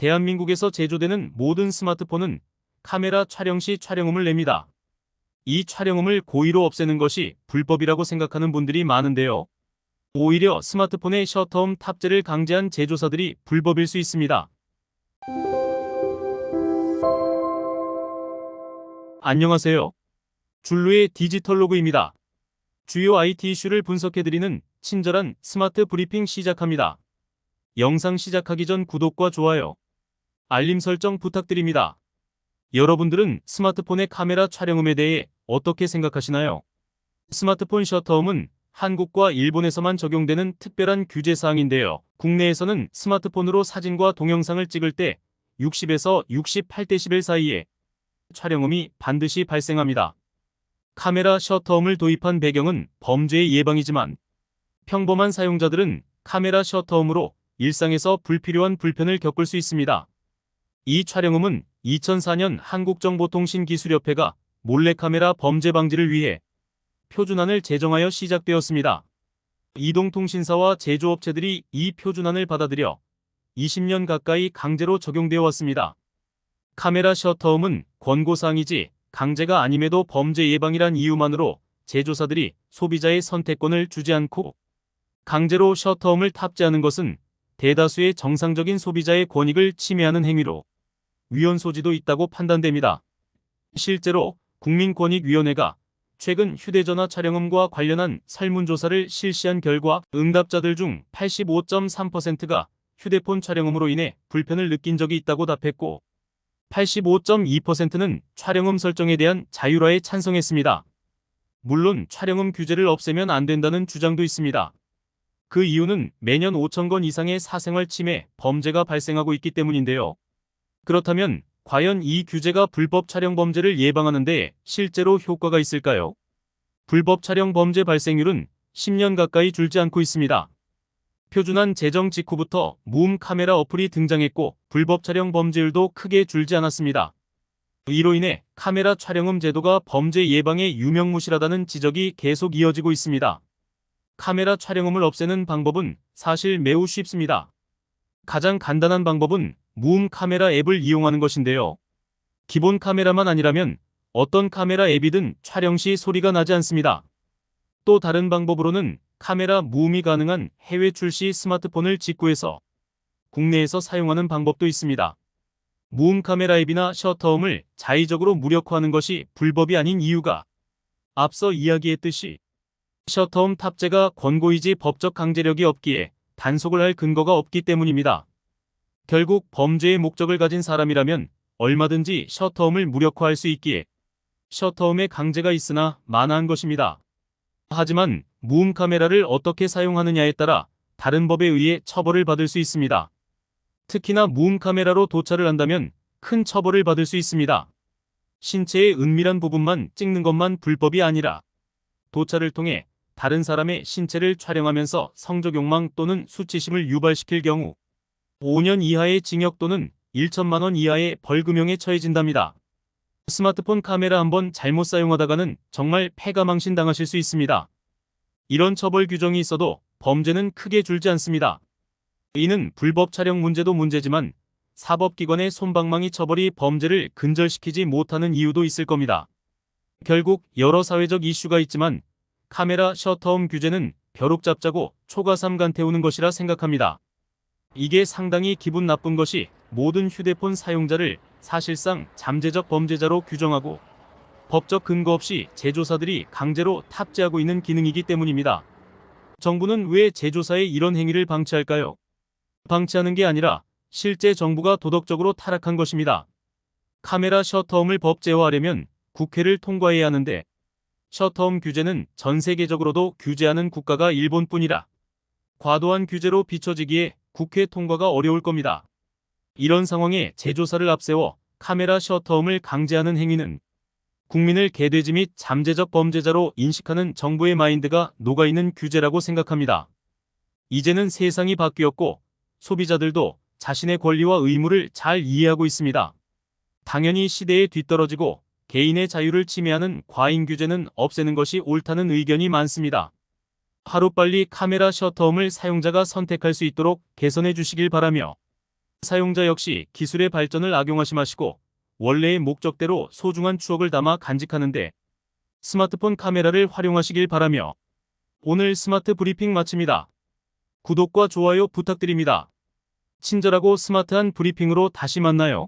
대한민국에서 제조되는 모든 스마트폰은 카메라 촬영 시 촬영음을 냅니다. 이 촬영음을 고의로 없애는 것이 불법이라고 생각하는 분들이 많은데요. 오히려 스마트폰의 셔터음 탑재를 강제한 제조사들이 불법일 수 있습니다. 안녕하세요. 줄루의 디지털로그입니다. 주요 IT 이슈를 분석해드리는 친절한 스마트 브리핑 시작합니다. 영상 시작하기 전 구독과 좋아요, 알림 설정 부탁드립니다. 여러분들은 스마트폰의 카메라 촬영음에 대해 어떻게 생각하시나요? 스마트폰 셔터음은 한국과 일본에서만 적용되는 특별한 규제 사항인데요. 국내에서는 스마트폰으로 사진과 동영상을 찍을 때 60에서 68데시벨 사이에 촬영음이 반드시 발생합니다. 카메라 셔터음을 도입한 배경은 범죄의 예방이지만 평범한 사용자들은 카메라 셔터음으로 일상에서 불필요한 불편을 겪을 수 있습니다. 이 촬영음은 2004년 한국정보통신기술협회가 몰래카메라 범죄 방지를 위해 표준안을 제정하여 시작되었습니다. 이동통신사와 제조업체들이 이 표준안을 받아들여 20년 가까이 강제로 적용되어 왔습니다. 카메라 셔터음은 권고사항이지 강제가 아님에도 범죄 예방이란 이유만으로 제조사들이 소비자의 선택권을 주지 않고 강제로 셔터음을 탑재하는 것은 대다수의 정상적인 소비자의 권익을 침해하는 행위로 위헌 소지도 있다고 판단됩니다. 실제로 국민권익위원회가 최근 휴대전화 촬영음과 관련한 설문조사를 실시한 결과 응답자들 중 85.3%가 휴대폰 촬영음으로 인해 불편을 느낀 적이 있다고 답했고 85.2%는 촬영음 설정에 대한 자율화에 찬성했습니다. 물론 촬영음 규제를 없애면 안 된다는 주장도 있습니다. 그 이유는 매년 5,000건 이상의 사생활 침해 범죄가 발생하고 있기 때문인데요. 그렇다면 과연 이 규제가 불법 촬영 범죄를 예방하는 데 실제로 효과가 있을까요? 불법 촬영 범죄 발생률은 10년 가까이 줄지 않고 있습니다. 표준안 제정 직후부터 무음 카메라 어플이 등장했고 불법 촬영 범죄율도 크게 줄지 않았습니다. 이로 인해 카메라 촬영음 제도가 범죄 예방에 유명무실하다는 지적이 계속 이어지고 있습니다. 카메라 촬영음을 없애는 방법은 사실 매우 쉽습니다. 가장 간단한 방법은 무음 카메라 앱을 이용하는 것인데요. 기본 카메라만 아니라면 어떤 카메라 앱이든 촬영 시 소리가 나지 않습니다. 또 다른 방법으로는 카메라 무음이 가능한 해외 출시 스마트폰을 직구해서 국내에서 사용하는 방법도 있습니다. 무음 카메라 앱이나 셔터음을 자의적으로 무력화하는 것이 불법이 아닌 이유가 앞서 이야기했듯이 셔터음 탑재가 권고이지 법적 강제력이 없기에 단속을 할 근거가 없기 때문입니다. 결국 범죄의 목적을 가진 사람이라면 얼마든지 셔터음을 무력화할 수 있기에 셔터음의 강제가 있으나 만화한 것입니다. 하지만 무음 카메라를 어떻게 사용하느냐에 따라 다른 법에 의해 처벌을 받을 수 있습니다. 특히나 무음 카메라로 도찰을 한다면 큰 처벌을 받을 수 있습니다. 신체의 은밀한 부분만 찍는 것만 불법이 아니라 도찰을 통해 다른 사람의 신체를 촬영하면서 성적 욕망 또는 수치심을 유발시킬 경우 5년 이하의 징역 또는 1천만 원 이하의 벌금형에 처해진답니다. 스마트폰 카메라 한번 잘못 사용하다가는 정말 패가망신 당하실 수 있습니다. 이런 처벌 규정이 있어도 범죄는 크게 줄지 않습니다. 이는 불법 촬영 문제도 문제지만 사법기관의 솜방망이 처벌이 범죄를 근절시키지 못하는 이유도 있을 겁니다. 결국 여러 사회적 이슈가 있지만 카메라 셔터음 규제는 벼룩잡자고 초가삼간 태우는 것이라 생각합니다. 이게 상당히 기분 나쁜 것이 모든 휴대폰 사용자를 사실상 잠재적 범죄자로 규정하고 법적 근거 없이 제조사들이 강제로 탑재하고 있는 기능이기 때문입니다. 정부는 왜 제조사의 이런 행위를 방치할까요? 방치하는 게 아니라 실제 정부가 도덕적으로 타락한 것입니다. 카메라 셔터음을 법제화하려면 국회를 통과해야 하는데 셔터음 규제는 전 세계적으로도 규제하는 국가가 일본뿐이라 과도한 규제로 비춰지기에 국회 통과가 어려울 겁니다. 이런 상황에 제조사를 앞세워 카메라 셔터음을 강제하는 행위는 국민을 개돼지 및 잠재적 범죄자로 인식하는 정부의 마인드가 녹아있는 규제라고 생각합니다. 이제는 세상이 바뀌었고 소비자들도 자신의 권리와 의무를 잘 이해하고 있습니다. 당연히 시대에 뒤떨어지고 개인의 자유를 침해하는 과잉 규제는 없애는 것이 옳다는 의견이 많습니다. 하루빨리 카메라 셔터음을 사용자가 선택할 수 있도록 개선해 주시길 바라며 사용자 역시 기술의 발전을 악용하지 마시고 원래의 목적대로 소중한 추억을 담아 간직하는데 스마트폰 카메라를 활용하시길 바라며 오늘 스마트 브리핑 마칩니다. 구독과 좋아요 부탁드립니다. 친절하고 스마트한 브리핑으로 다시 만나요.